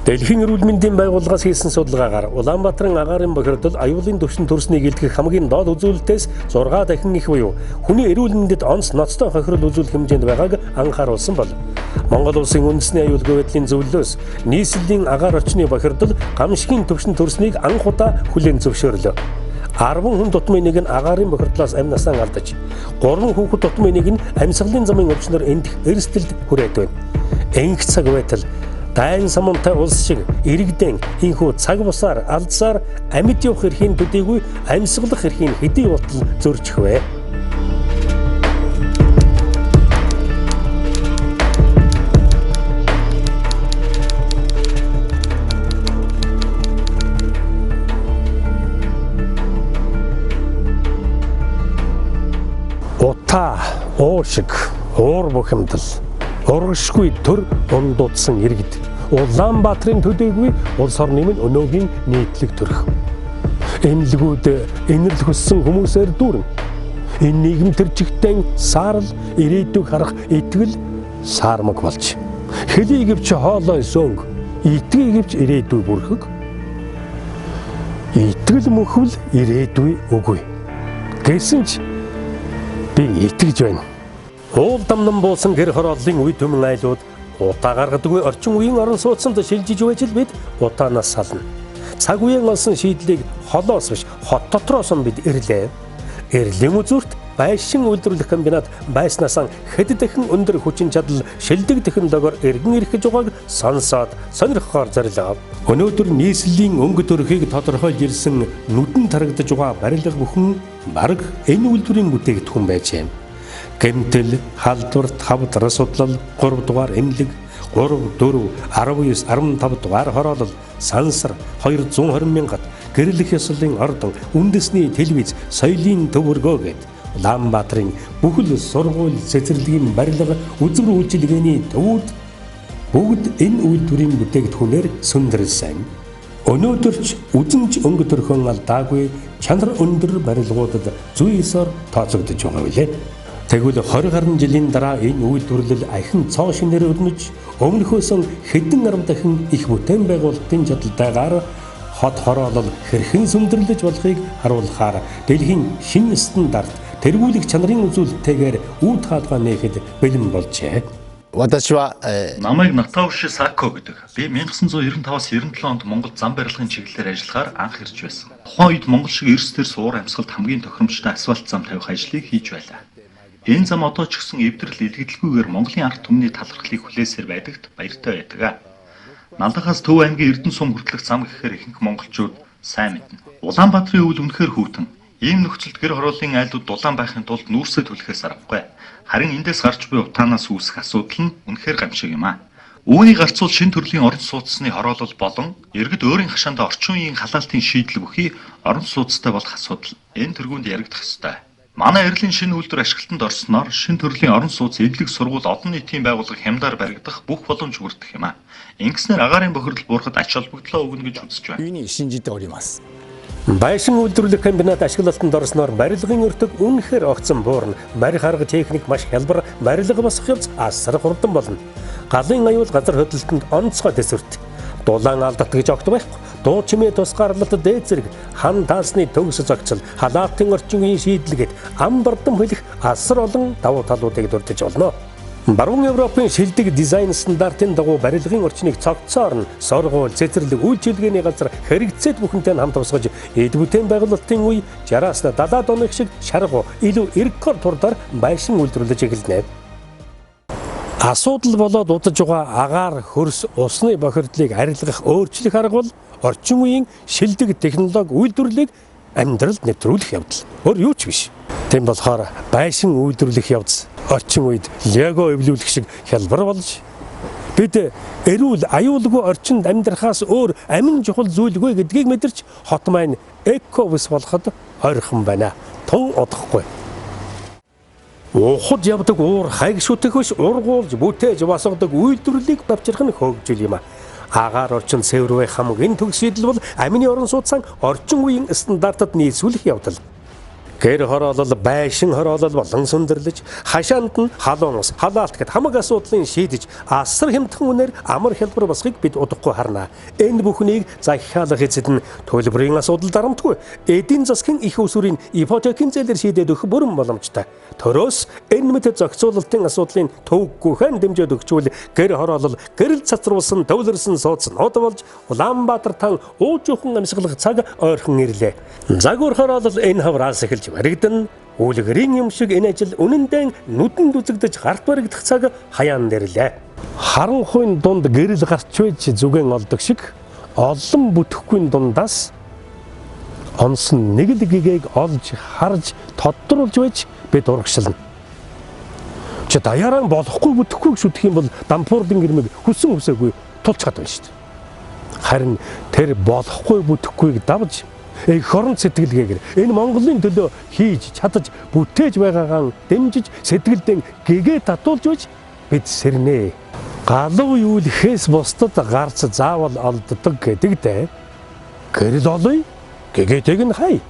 Дэлхийн эрүүл мэндийн байгууллагаас хийсэн судалгаагаар Улаанбаатарын агаарын бохирдол аюулын түвшин төрснийг илтгэх хамгийн доод үзүүлэлтээс 6 дахин их буюу хүний эрүүл мэндэд онц ноцтой хохирол үзүүлэх хэмжээнд байгааг анхааруулсан бол Монгол улсын үндэсний аюулгүй байдлын зөвлөлөөс нийслэлийн агаар орчны бохирдол гамшигын түвшин төрснийг анх удаа хүлээн зөвшөөрлөө. 10 хүн тутмын нэг нь агаарын бохирдлоос амь насаа алдаж, 3 хүүхэд тутмын нэг нь амьсгалын замын өвчнөр эндх эрсдэлд хүрээд байна. Энх цаг байтал дайн самунтай улс шиг иргэдэн инхүү цаг бусаар алдсаар амьд явах эрхийн төдийгүй амьсгалах эрхийн хэдий утал зөрчих вэ? Утаа, уушиг, уур бухимдал, урагшгүй төр ундуудсан иргэд Улаанбаатарын төдийгүй улс орны минь өнөөгийн нийтлэг төрх. Эмнэлгүүд инэрл хөссөн хүмүүсээр дүүрэн. Энэ нийгэм төржигтэн саарл ирээдүйг харах итгэл саармаг болж. Хэлий гэвч хоолой сөнг, итгэе гэвч ирээдүй бүрхэг. Итгэл мөхвөл ирээдүй үгүй. Гэсэн ч би итгэж байна. Уул дамнан буусан гэр хорооллын үе төмөн айлууд утаа гаргадаггүй орчин үеийн орон сууцнд шилжиж байж л бид утаанаас сална. Цаг үеийн олсон шийдлийг холоос биш хот дотроос нь бид ирлээ. Эрлийн үзүүрт байшин үйлдвэрлэх комбинат байснаас хэд дахин өндөр хүчин чадал шилдэг технологиор эргэн ирэхж байгааг сонсоод сонирхохоор зорилоо. Өнөөдөр нийслэлийн өнгө төрхийг тодорхойлж ирсэн нүдэн тарагдж байгаа барилга бүхэн бараг энэ үйлдвэрийн бүтээгдэхүүн байж байна. Гэмтэл, халдвар, тавдар судлал, 3 дугаар эмнэлэг, 3, 4, 19, 15 дугаар хороолол, сансар, 220 мянгат, гэрлэх ёслолын ордон, үндэсний телевиз, соёлын төвөргөө гэд Улаанбаатарын бүхэл сургууль цэцэрлэгийн барилга, үзмэр үйлчилгээний төвүүд бүгд энэ үйлдвэрийн бүтээгдэхүүнээр сүндэрлсэн. Өнөөдөрч үзэнж өнгө төрхөн алдаагүй чанар өндөр барилгуудад зүй ёсоор тооцогдож байгаа билээ. Тэгвэл 20 гаруй жилийн дараа энэ үйлдвэрлэл ахин цоо шинээр өрнөж өмнөхөөс хэдэн 10 дахин их бүтээн байгуулалтын чадалтайгаар хот хороолол хэрхэн сүндэрлэж болохыг харуулахаар дэлхийн шинэ стандарт тэргүүлэх чанарын үзүүлэлтээр үе хаалгаа нээхэд бэлэн болжээ. Намайг Натауши Сако гэдэг. Би 1995-аас 97 онд Монгол зам барилгын чиглэлээр ажиллахаар анх ирж байсан. Тухайн үед Монгол шиг эрс дээр суур амьсгалд хамгийн тохиромжтой асфальт зам тавих ажлыг хийж байлаа. Энэ зам одоо ч гэсэн эвдрэл илгэдэлгүйгээр Монголын ард түмний талархлыг хүлээсээр байдагт баяртай байдаг. Налдахаас Төв аймгийн Эрдэнэ сум хүртэлх зам гэхээр ихэнх монголчууд сайн мэднэ. Улаанбаатарын өвөл үнэхээр хүйтэн. Ийм нөхцөлд гэр хорооллын айлууд дулаан байхын тулд нүүрсээ түлхээс аргагүй. Харин эндээс гарч буй утаанаас үүсэх асуудал нь үнэхээр гамшиг юм аа. Үүнийг гарцуул шинэ төрлийн орон сууцны хороолол болон иргэд өөрийн хашаанд орчин үеийн халаалтын шийдэл бүхий орон сууцтай болох асуудал энэ тэргуунд яригдах ёстой. Манай эрлийн шинэ үйлдвэр ашиглалтанд орсноор шинэ төрлийн орон сууц эдлэг сургууль одон нийтийн байгууллага хямдаар баригдах бүх боломж бүрдэх юм аа. Ингэснээр агаарын бохирдол буурахад ач холбогдлоо өгнө гэж үзэж байна. Байшин үйлдвэрлэх комбинат ашиглалтанд орсноор барилгын өртөг үнэхээр огцон буурна. Барих арга техник маш хялбар, барилга босох явц асар хурдан болно. Галын аюул газар хөдлөлтөнд онцгой төсвөрт. Дулаан алдат гэж огт байхгүй. Дуу чимээ тусгаарлалт дээд зэрэг хан таасны төгс зогцол халаалтын орчин үеийн шийдлгээд ам бардам хэлэх асар олон давуу талуудыг дурдж болно. Баруун Европын шилдэг дизайн стандартын дагуу барилгын орчныг цогцоор нь сургууль, цэцэрлэг, үйлчилгээний газар хэрэгцээд бүхэнтэй хамт тусгаж эд бүтээн байгуулалтын үе 60-аас 70 оны шиг шаргуу илүү эргкор турдаар байшин үйлдвэрлэж эхэлнэ. Асуудал болоод удаж байгаа агаар хөрс усны бохирдлыг арилгах өөрчлөх арга бол орчин үеийн шилдэг технологи үйлдвэрлэлийг амьдралд нэвтрүүлэх явдал. Өөр юу ч биш. Тийм болохоор байшин үйлдвэрлэх явц орчин үед лего эвлүүлэх шиг хялбар болж бид эрүүл аюулгүй орчинд амьдрахаас өөр амин чухал зүйлгүй гэдгийг мэдэрч хот маань экобус болоход ойрхон байна. Тун удахгүй. Ухад явдаг уур хайг шүтгэж ургуулж бүтээж басгадаг үйлдвэрлэлийг давчрах нь хөгжил юм а. Агаар орчин цэвэрвэ хамгийн төгс шийдэл бол амины орон сууцсан орчин үеийн стандартад нийцүүлэх явдал. Гэр хороолол, байшин хороолол болон сүндэрлэж, хашаанд нь халуунс, халаалт гэд хамаг асуудлыг шийдэж, асар хямдхан үнээр амар хэлбэр босхийг бид удахгүй харна. Энэ бүхнийг захиалах эцэд нь төлбөрийн асуудал дарамтгүй. Эдийн засгийн их усүрийн ипотекийн зээлээр шийдээд өгөх бүрэн боломжтой. Төрөөс энэ мэт зохицуулалтын асуудлын төвөггүйхэн дэмжиж өгчүүл гэр хороолол, гэрэл цацруулсан, төвлөрсөн суудснууд болж Улаанбаатар тан уужуухан амьсгалах цаг ойрхон ирлээ. Загвар хороолол энэ хавраас эхэлж баригдан үлгэрийн юм шиг энэ ажил үнэндээ нүдэнд үзэгдэж гарт баригдах цаг хаяан нэрлээ. Харанхуйн дунд гэрэл гарч байж зүгэн олдог шиг олон бүтэхгүй дундаас онсон нэг л гэгээг олж харж тодруулж байж бид урагшлана. Чи даяараа болохгүй бүтэхгүйг шүтэх юм бол дампуурдын гэрмэг хүссэн хүсээгүй тулч чадна шүү дээ. Харин тэр болохгүй бүтэхгүйг давж хорон сэтгэлгээгээр энэ Монголын төлөө хийж чадаж бүтээж байгаагаа дэмжиж сэтгэлдээ гэгээ татуулж байж бид сэрнэ. Галуу юу лэхээс бусдад гарц заавал олддог гэдэгтэй. Гэрэл олъё, гэгээтэйг нь хай.